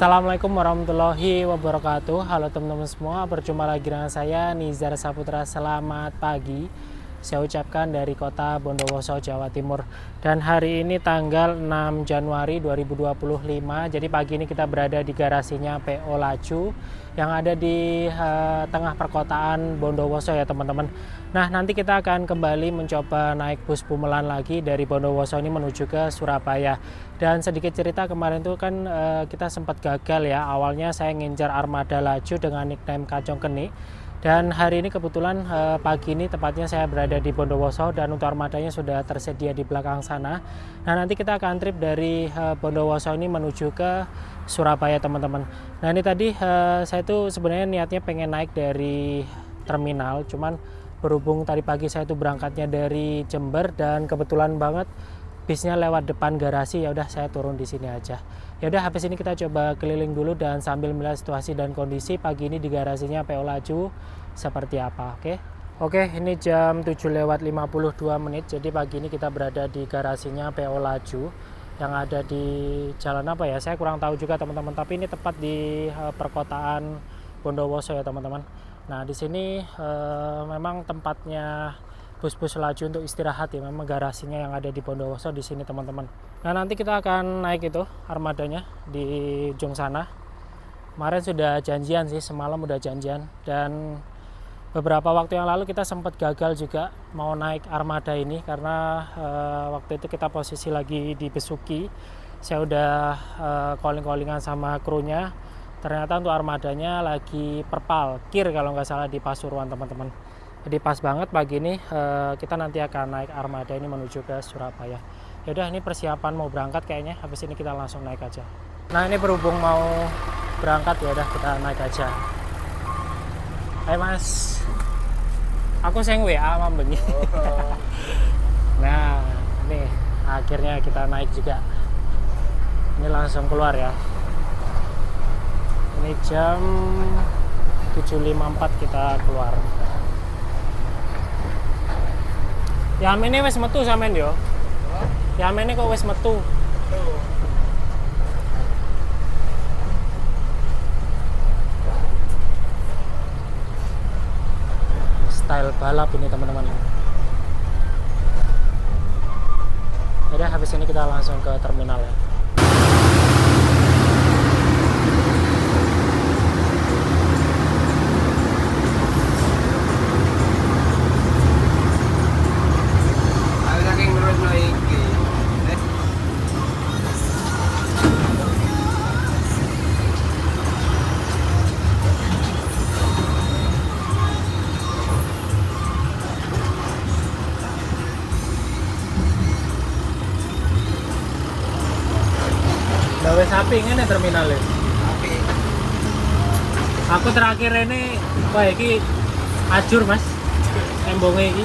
Assalamualaikum warahmatullahi wabarakatuh. Halo teman-teman semua, berjumpa lagi dengan saya Nizar Saputra. Selamat pagi. Saya ucapkan dari kota Bondowoso, Jawa Timur. Dan hari ini tanggal 6 Januari 2025. Jadi pagi ini kita berada di garasinya PO Laju yang ada di tengah perkotaan Bondowoso ya teman-teman. Nah, nanti kita akan kembali mencoba naik bus Bumelan lagi dari Bondowoso ini menuju ke Surabaya. Dan sedikit cerita, kemarin tuh kan kita sempat gagal ya. Awalnya saya ngincar armada Laju dengan nickname Kacong Keni. Dan hari ini kebetulan pagi ini tepatnya saya berada di Bondowoso dan untuk armadanya sudah tersedia di belakang sana. Nah, nanti kita akan trip dari Bondowoso ini menuju ke Surabaya teman-teman. Nah, ini tadi saya tuh sebenarnya niatnya pengen naik dari terminal, cuman berhubung tadi pagi saya tuh berangkatnya dari Jember dan kebetulan banget bisnya lewat depan garasi, ya udah saya turun di sini aja. Ya udah, habis ini kita coba keliling dulu dan sambil melihat situasi dan kondisi pagi ini di garasinya PO Laju seperti apa. Oke, ini jam 7:52 menit. Jadi pagi ini kita berada di garasinya PO Laju yang ada di jalan apa ya? Saya kurang tahu juga teman-teman, tapi ini tepat di perkotaan Bondowoso ya teman-teman. Nah, di sini memang tempatnya bus-bus Laju untuk istirahat ya, memang garasinya yang ada di Bondowoso di sini teman-teman. Nah, nanti kita akan naik itu armadanya di ujung sana. Kemarin sudah janjian sih, semalam udah janjian, dan beberapa waktu yang lalu kita sempat gagal juga mau naik armada ini karena waktu itu kita posisi lagi di Besuki. Saya udah calling-callingan sama krunya. Ternyata untuk armadanya lagi perparkir kalau nggak salah di Pasuruan teman-teman. Jadi pas banget pagi ini kita nanti akan naik armada ini menuju ke Surabaya. Ya udah, ini persiapan mau berangkat kayaknya. Habis ini kita langsung naik aja. Nah, ini berhubung mau berangkat, ya udah kita naik aja. Hai Mas, aku seng WA mambengi. Nah, ini akhirnya kita naik juga. Ini langsung keluar ya. Ini jam 7.54 kita keluar. Ya amene wis metu sampean yo. Ya amene kok wis metu. Style balap ini teman-teman. Jadi habis ini kita langsung ke terminal ya. Gawe sapi ngene terminalnya. Api. Aku terakhir ini wah iki ajur Mas. Embonge iki.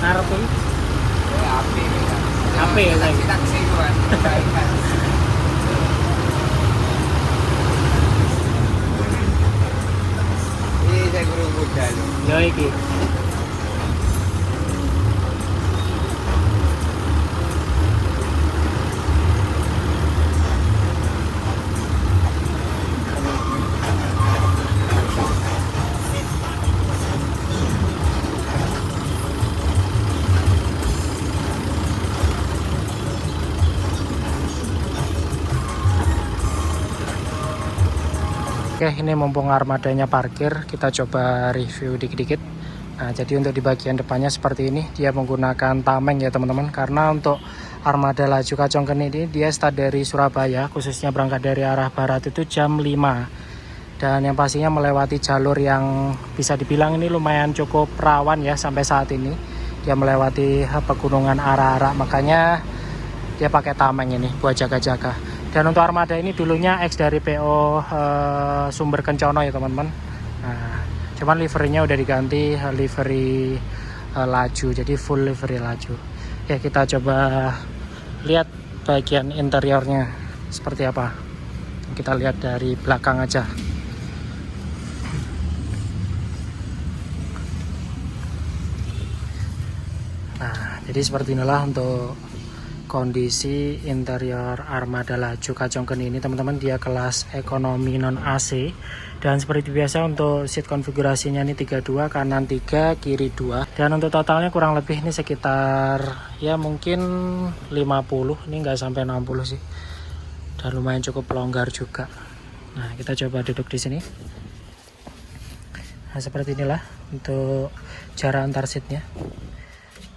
Ngarep iki. Api. Api ya saya. Taksi kan. Ini saya guru muda loh. Ya iki. Oke, ini mumpung armadanya parkir, kita coba review dikit-dikit. Nah, jadi untuk di bagian depannya seperti ini, dia menggunakan tameng ya teman-teman. Karena untuk armada Laju Kacong Keni ini, dia start dari Surabaya, khususnya berangkat dari arah barat itu jam 5. Dan yang pastinya melewati jalur yang bisa dibilang ini lumayan cukup rawan ya sampai saat ini. Dia melewati pegunungan arah-arah, makanya dia pakai tameng ini buat jaga-jaga. Dan untuk armada ini dulunya X dari PO Sumber Kencono ya teman-teman. Nah, cuman liverynya udah diganti livery Laju, jadi full livery Laju. Ya, kita coba lihat bagian interiornya seperti apa. Kita lihat dari belakang aja. Nah, jadi seperti inilah untuk kondisi interior armada laju Kacongken ini teman-teman, dia kelas ekonomi non AC. Dan seperti biasa untuk seat konfigurasinya ini 32, kanan 3, kiri 2. Dan untuk totalnya kurang lebih ini sekitar ya mungkin 50, ini nggak sampai 60 sih. Dan lumayan cukup longgar juga. Nah, kita coba duduk di sini. Nah, seperti inilah untuk jarak antar seatnya.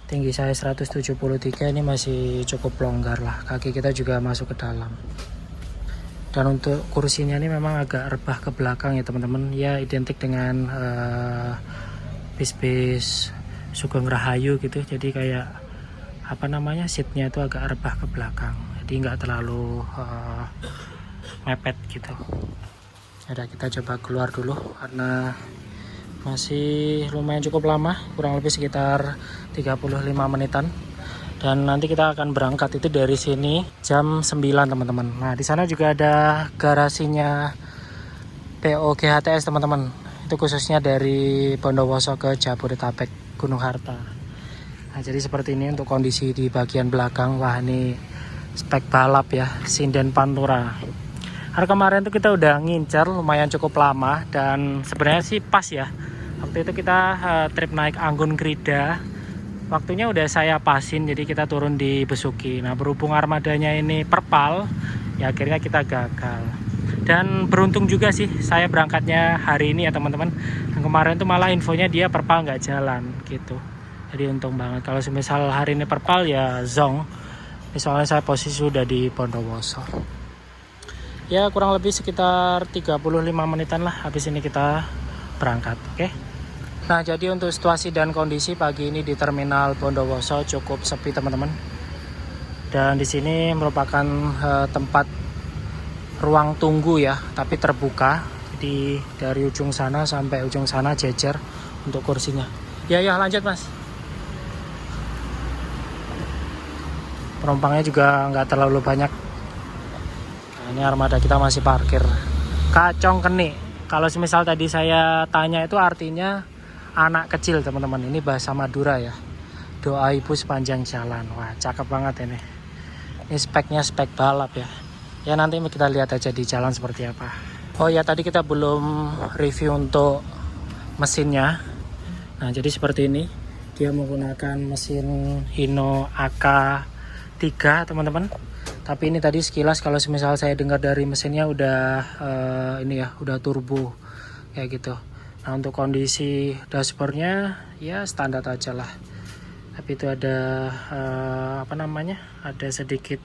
Tinggi saya 173, ini masih cukup longgar lah. Kaki kita juga masuk ke dalam. Dan untuk kursinya ini memang agak rebah ke belakang ya teman-teman. Ya identik dengan bis-bis Sugeng Rahayu gitu. Jadi kayak apa namanya, seatnya itu agak rebah ke belakang. Jadi nggak terlalu mepet gitu. Udah, kita coba keluar dulu karena masih lumayan cukup lama, kurang lebih sekitar 35 menitan. Dan nanti kita akan berangkat itu dari sini jam 9 teman-teman. Nah, di sana juga ada garasinya PO GHTS teman-teman. Itu khususnya dari Bondowoso ke Jabodetabek Gunung Harta. Nah, jadi seperti ini untuk kondisi di bagian belakang. Wah, ini spek balap ya, sinden Pantura. Hari kemarin tuh kita udah ngincar lumayan cukup lama dan sebenarnya sih pas ya. Waktu itu kita trip naik Anggun Krida. Waktunya udah saya pasin, jadi kita turun di Besuki. Nah, berhubung armadanya ini perpal, ya akhirnya kita gagal. Dan beruntung juga sih, saya berangkatnya hari ini ya teman-teman. Yang kemarin tuh malah infonya dia perpal nggak jalan gitu. Jadi untung banget. Kalau misal hari ini perpal ya zong. Soalnya saya posisi sudah di Bondowoso. Ya kurang lebih sekitar 35 menitan lah. Habis ini kita berangkat, oke? Nah, jadi untuk situasi dan kondisi pagi ini di Terminal Bondowoso cukup sepi teman-teman. Dan di sini merupakan tempat ruang tunggu ya, tapi terbuka. Jadi dari ujung sana sampai ujung sana jejer untuk kursinya. Ya lanjut mas. Penumpangnya juga nggak terlalu banyak. Nah, ini armada kita masih parkir. Kacongken. Kalau semisal tadi saya tanya itu artinya anak kecil teman-teman. Ini bahasa Madura ya. Doa ibu sepanjang jalan. Wah, cakep banget ini. Ini speknya spek balap ya. Ya nanti kita lihat aja di jalan seperti apa. Oh ya, tadi kita belum review untuk mesinnya. Nah, jadi seperti ini. Dia menggunakan mesin Hino AK3 teman-teman. Tapi ini tadi sekilas kalau semisal saya dengar dari mesinnya udah ini ya, udah turbo kayak gitu. Nah, untuk kondisi dashboardnya ya standar aja lah. Tapi itu ada apa namanya? Ada sedikit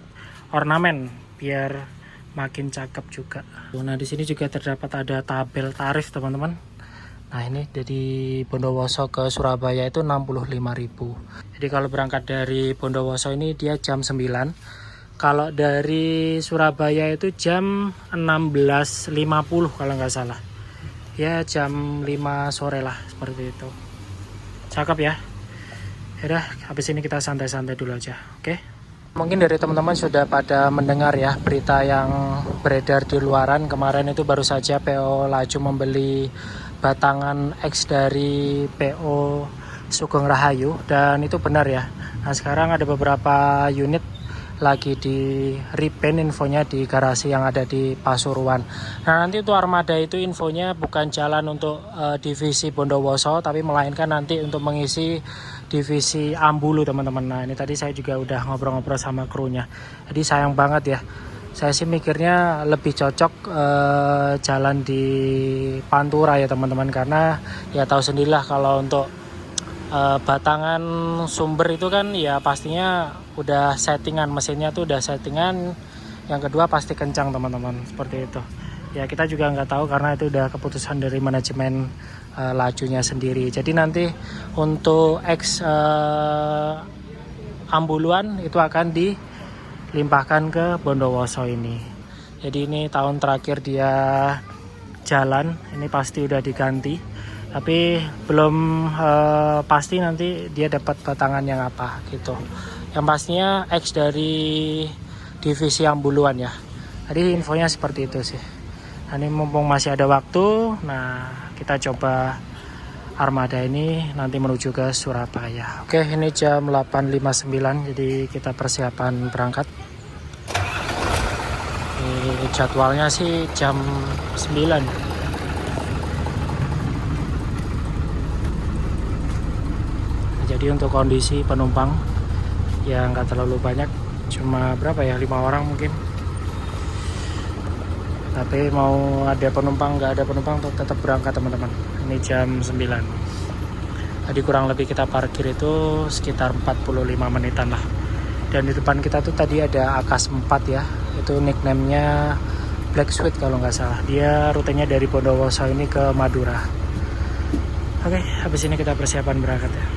ornamen biar makin cakep juga. Nah, di sini juga terdapat ada tabel tarif teman-teman. Nah, ini dari Bondowoso ke Surabaya itu 65.000. Jadi kalau berangkat dari Bondowoso ini dia jam 9. Kalau dari Surabaya itu jam 16.50 kalau nggak salah. Ya jam 5 sore lah seperti itu. Cakep ya. Yaudah, habis ini kita santai-santai dulu aja, oke? Mungkin dari teman-teman sudah pada mendengar ya berita yang beredar di luaran. Kemarin itu baru saja PO Laju membeli batangan X dari PO Sugeng Rahayu. Dan itu benar ya. Nah, sekarang ada beberapa unit lagi di repaint infonya di garasi yang ada di Pasuruan. Nah, nanti untuk armada itu infonya bukan jalan untuk divisi Bondowoso, tapi melainkan nanti untuk mengisi divisi Ambulu teman-teman. Nah, ini tadi saya juga udah ngobrol-ngobrol sama krunya. Jadi sayang banget ya. Saya sih mikirnya lebih cocok jalan di Pantura ya teman-teman, karena ya tahu sendirilah kalau untuk batangan sumber itu kan ya pastinya udah settingan, mesinnya tuh udah settingan. Yang kedua pasti kencang teman-teman, seperti itu ya. Kita juga nggak tahu karena itu udah keputusan dari manajemen lajunya sendiri. Jadi nanti untuk X Ambuluan itu akan dilimpahkan ke Bondowoso ini. Jadi ini tahun terakhir dia jalan, ini pasti udah diganti. Tapi belum pasti nanti dia dapat batangan yang apa gitu. Yang pastinya X dari divisi Ambuluan ya. Tadi infonya seperti itu sih. Nah, ini mumpung masih ada waktu, nah kita coba armada ini nanti menuju ke Surabaya. Oke, ini jam 8.59, jadi kita persiapan berangkat. Ini jadwalnya sih jam 9. Jadi untuk kondisi penumpang yang nggak terlalu banyak, cuma berapa ya, 5 orang mungkin. Tapi mau ada penumpang nggak ada penumpang tetap berangkat teman-teman. Ini jam 9. Tadi kurang lebih kita parkir itu sekitar 45 menitan lah. Dan di depan kita tuh tadi ada Akas 4 ya. Itu nickname-nya Black Sweet kalau nggak salah. Dia rutenya dari Bondowoso ini ke Madura. Oke, habis ini kita persiapan berangkat ya.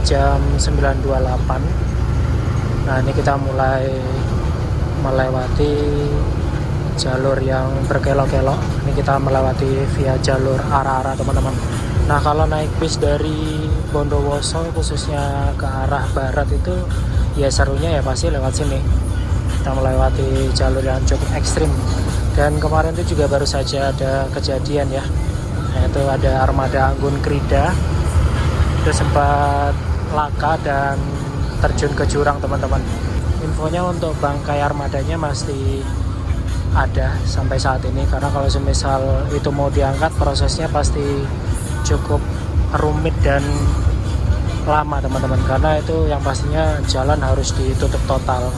Jam 9.28. Nah, ini kita mulai melewati jalur yang berkelok-kelok. Ini kita melewati via jalur arah-arah teman-teman. Nah, kalau naik bis dari Bondowoso khususnya ke arah barat itu ya serunya ya pasti lewat sini. Kita melewati jalur yang cukup ekstrim. Dan kemarin itu juga baru saja ada kejadian ya, yaitu ada armada Anggun Krida itu sempat laka dan terjun ke jurang teman-teman. Infonya untuk bangkai armadanya masih ada sampai saat ini, karena kalau semisal itu mau diangkat prosesnya pasti cukup rumit dan lama teman-teman, karena itu yang pastinya jalan harus ditutup total.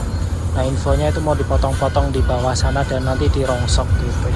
Nah, infonya itu mau dipotong-potong di bawah sana dan nanti dirongsok gitu.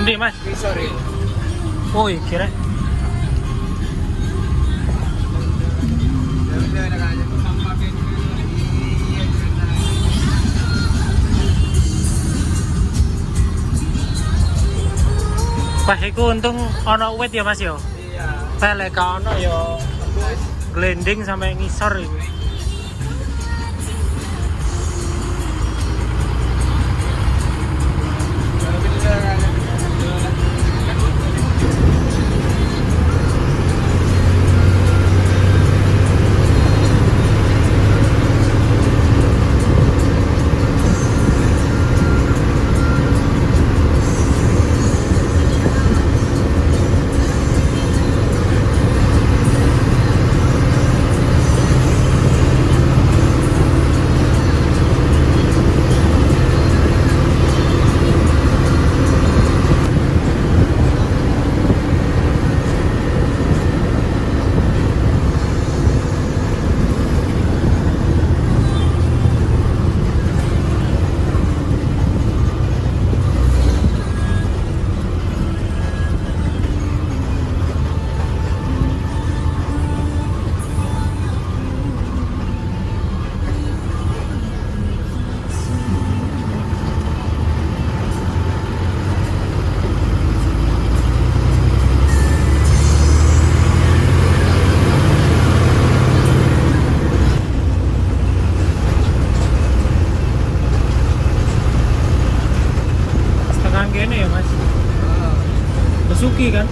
Endi Mas? Sorry. Oh kira. Wah, iku untung ono wit ya Mas yo. Iya. Pelek ono yo glending sampai ngisor iku. Gini ya Mas, Besuki kan?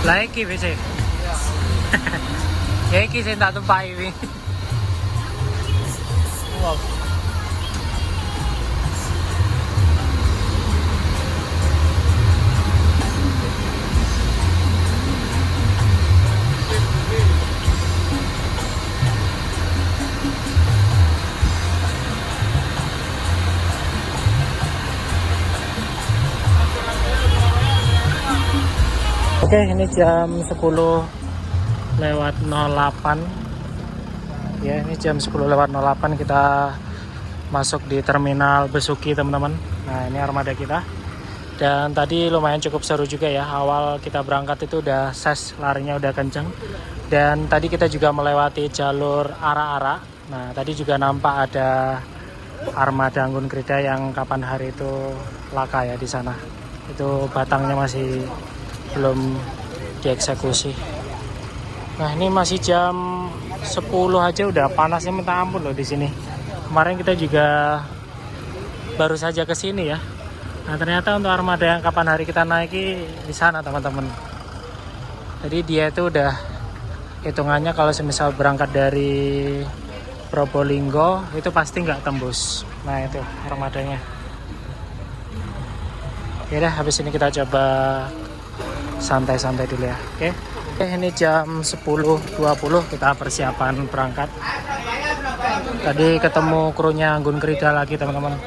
Lah iki wis. Ya iki sing tak tumpaki iki. Wow. Oke, ini jam 10:08. Ya, ini jam 10:08 kita masuk di terminal Besuki, teman-teman. Nah, ini armada kita. Dan tadi lumayan cukup seru juga ya. Awal kita berangkat itu udah ses, larinya udah kenceng. Dan tadi kita juga melewati jalur Ara-Ara. Nah, tadi juga nampak ada armada Anggun Krida yang kapan hari itu laka ya di sana. Itu batangnya masih belum dieksekusi. Nah, ini masih jam 10 aja udah panasnya minta ampun loh di sini. Kemarin kita juga baru saja ke sini ya. Nah, ternyata untuk armada yang kapan hari kita naiki di sana, teman-teman. Jadi dia itu udah hitungannya kalau semisal berangkat dari Probolinggo itu pasti nggak tembus. Nah, itu armadanya. Ya udah, habis ini kita coba santai-santai dulu ya. Oke. Ini jam 10:20 kita persiapan berangkat. Tadi ketemu krunya Anggun Krida lagi, teman-teman.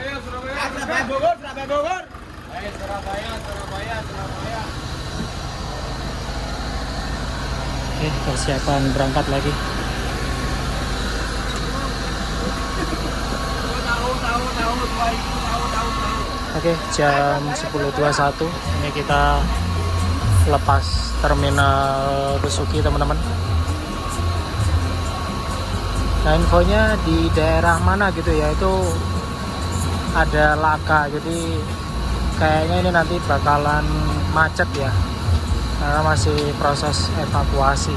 Oke, persiapan berangkat lagi. Oke, jam 10:21 ini kita lepas terminal Besuki teman-teman. Nah infonya di daerah mana gitu ya, itu ada laka, jadi kayaknya ini nanti bakalan macet ya, karena masih proses evakuasi.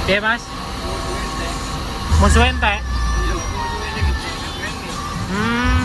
Iya mas, musuh ente. Hmm.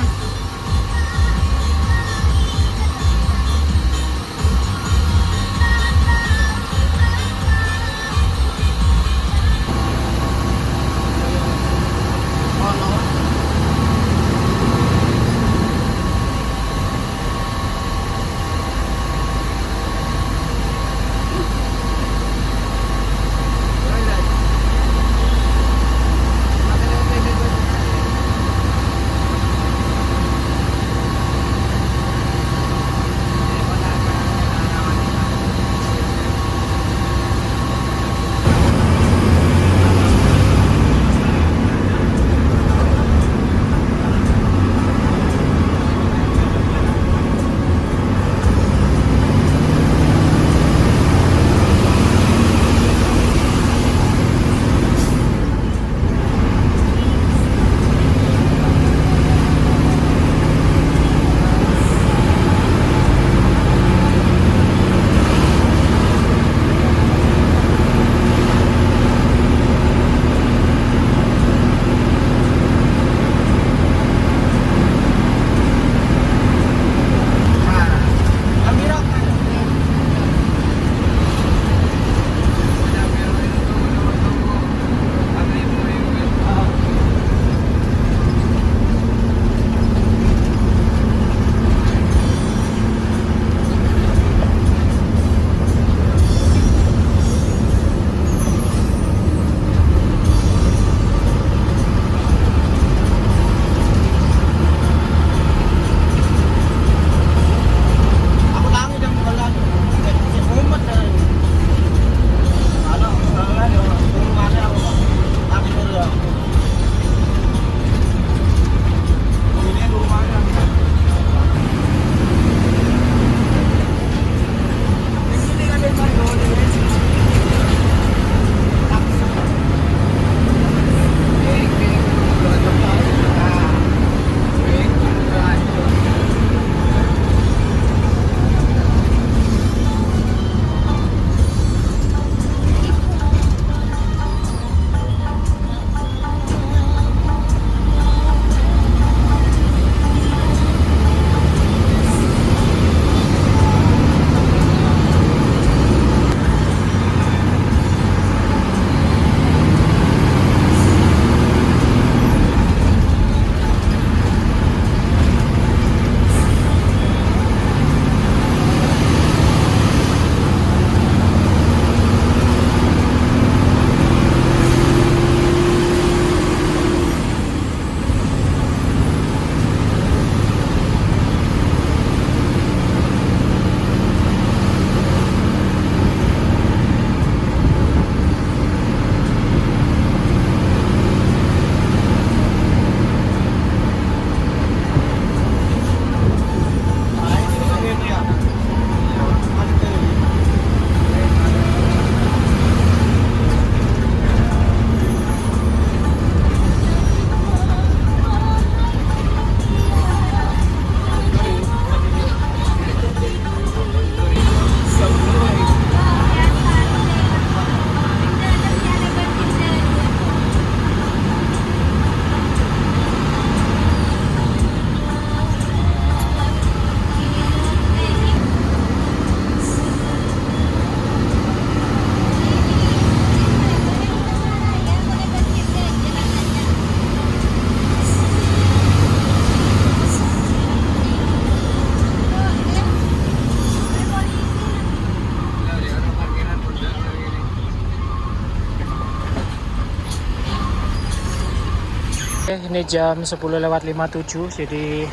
Oke, ini jam 10:57, jadi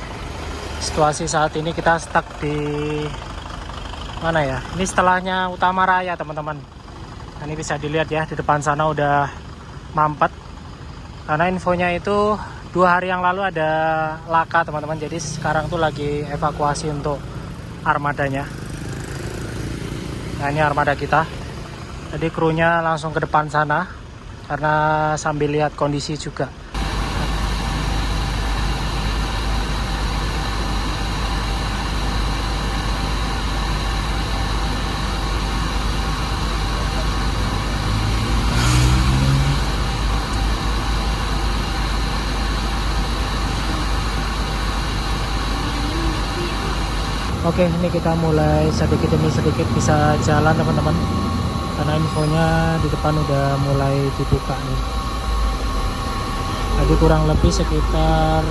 situasi saat ini kita stuck di mana ya? Ini setelahnya Utama Raya, teman-teman. Nah, ini bisa dilihat ya, di depan sana udah mampet. Karena infonya itu 2 hari yang lalu ada laka teman-teman, jadi sekarang tuh lagi evakuasi untuk armadanya. Nah ini armada kita, jadi krunya langsung ke depan sana karena sambil lihat kondisi juga. Oke, ini kita mulai sedikit demi sedikit bisa jalan teman-teman, karena infonya di depan udah mulai dibuka nih. Tadi kurang lebih sekitar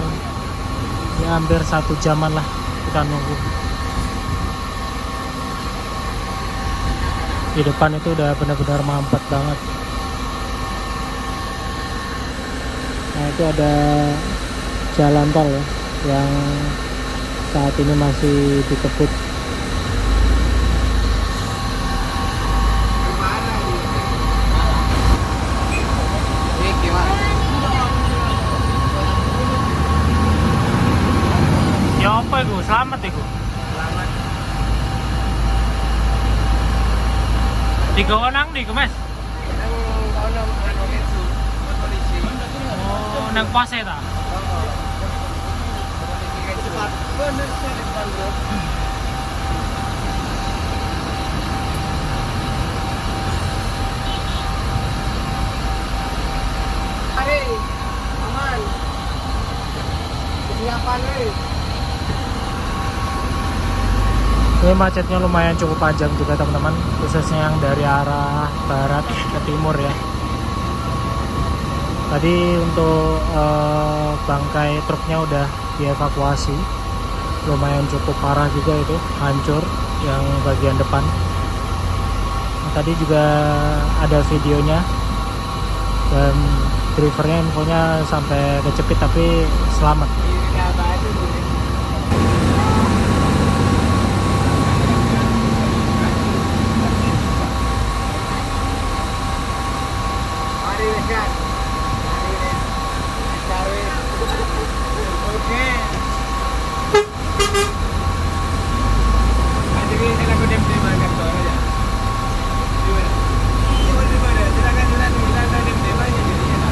ya hampir 1 jaman lah kita nunggu. Di depan itu udah benar-benar mampet banget. Nah itu ada jalan tol ya, yang saat ini masih dikebut. Gimana nih? Ini gimana? Ya apa itu? Selamat itu. Selamat. Digawa nang di Mas. Nang kono anu itu polisi. Oh, nang pase ta. Cepat. Bener sih depan bro. Hari aman. Kesiapan nih. Ini macetnya lumayan cukup panjang juga teman-teman, khususnya yang dari arah barat ke timur ya. Tadi untuk bangkai truknya udah dievakuasi, lumayan cukup parah juga itu, hancur yang bagian depan. Nah, tadi juga ada videonya dan drivernya infonya sampai kecepit tapi selamat. Ini apa itu? Mari dekat. Mari oke. Jadi saya lakukan dem kantor aja. Di mana? Silakan dem aja jadi ya.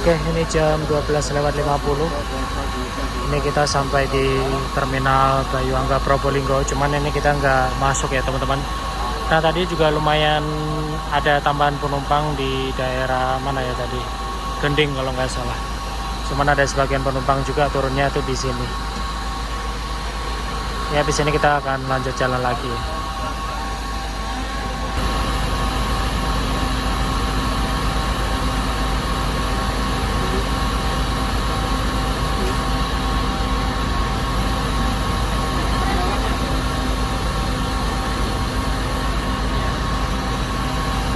Oke, ini jam 12:50. Ini kita sampai di terminal Bayuangga Probolinggo. Cuman ini kita nggak masuk ya teman-teman. Nah tadi juga lumayan ada tambahan penumpang di daerah mana ya tadi? Gending kalau nggak salah. Cuman ada sebagian penumpang juga turunnya tuh di sini. Ya di sini kita akan lanjut jalan lagi.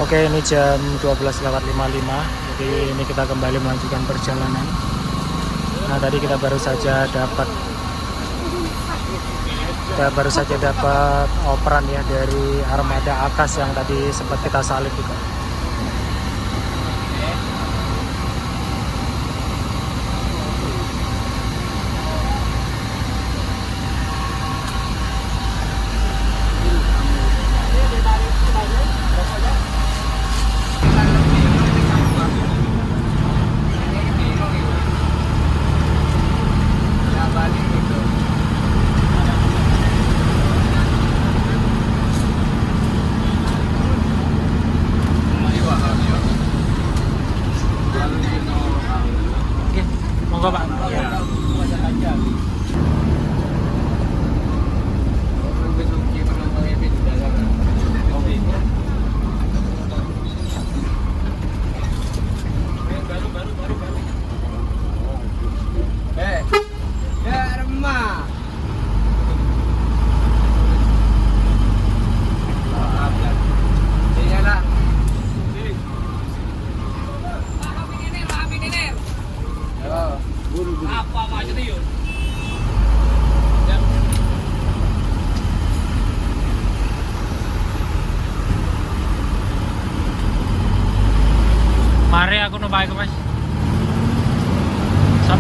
Oke, ini jam 12:55. Jadi ini kita kembali melanjutkan perjalanan. Nah, tadi kita baru saja dapat operan ya dari armada Akas yang tadi sempat kita salib juga. Monggo Pak. Ya. Mari aku numpak Mas. Sap.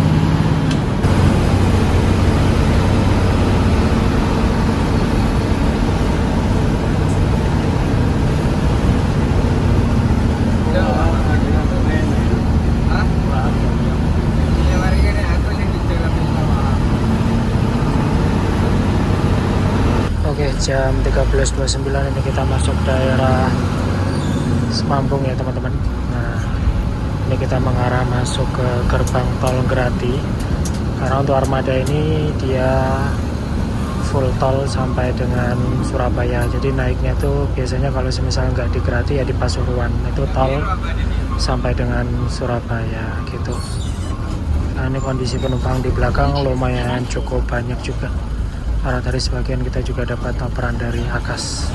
Oke, jam 13:29 ini kita masuk daerah Semampung ya teman-teman. Nah, ini kita mengarah masuk ke gerbang tol Grati. Karena untuk armada ini dia full tol sampai dengan Surabaya. Jadi naiknya tuh biasanya kalau misalnya nggak di Grati ya di Pasuruan. Itu tol sampai dengan Surabaya gitu. Nah, ini kondisi penumpang di belakang lumayan cukup banyak juga. Karena dari sebagian kita juga dapat operan dari Akas.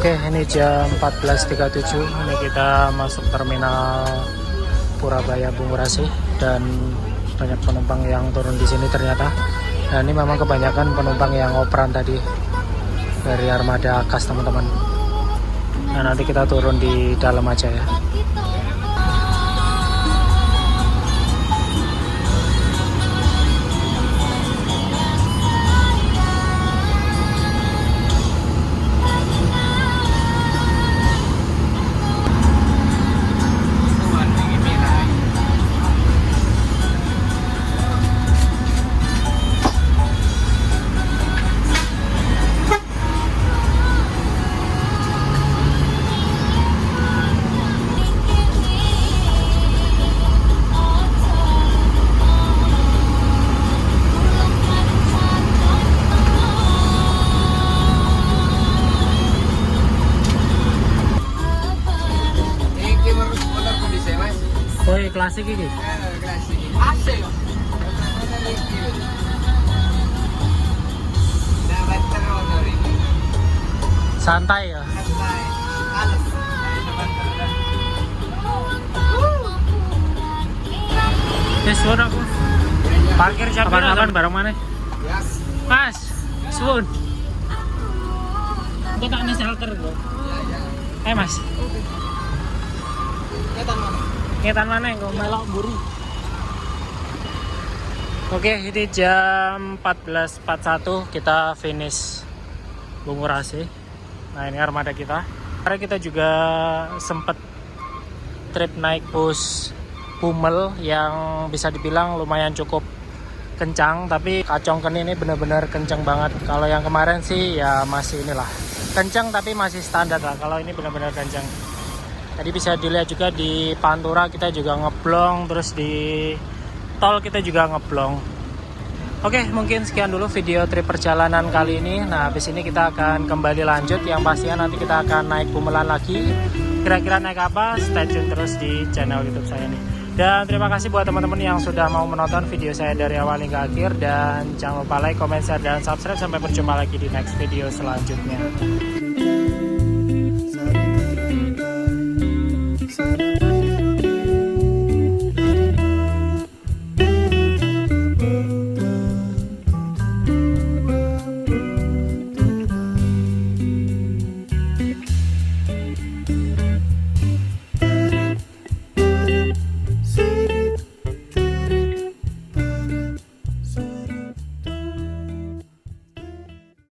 Oke, ini jam 14.37. Ini kita masuk terminal Purabaya Bungurasi dan banyak penumpang yang turun di sini ternyata. Dan ini memang kebanyakan penumpang yang operan tadi dari armada Akas teman-teman. Nah, nanti kita turun di dalam aja ya. Oh, klasik ini. Santai ya. Suun aku. Parkir jam kapan bareng mana? Mas, suun. Kok tak shelter kok. Mas. Ngetan mana yang melok buri. Oke, ini jam 14.41 kita finish Bungurasi. Nah, ini armada kita. Karena kita juga sempat trip naik bus Pumel yang bisa dibilang lumayan cukup kencang, tapi Kacongken ini benar-benar kencang banget. Kalau yang kemarin sih ya masih inilah kencang tapi masih standar lah. Kalau ini benar-benar kencang. Tadi bisa dilihat juga di Pantura kita juga ngeblong, terus di tol kita juga ngeblong. Oke, mungkin sekian dulu video trip perjalanan kali ini. Nah, habis ini kita akan kembali lanjut. Yang pastinya nanti kita akan naik Bumelan lagi. Kira-kira naik apa? Stay tune terus di channel YouTube saya nih. Dan terima kasih buat teman-teman yang sudah mau menonton video saya dari awal hingga akhir. Dan jangan lupa like, comment, share, dan subscribe. Sampai berjumpa lagi di next video selanjutnya.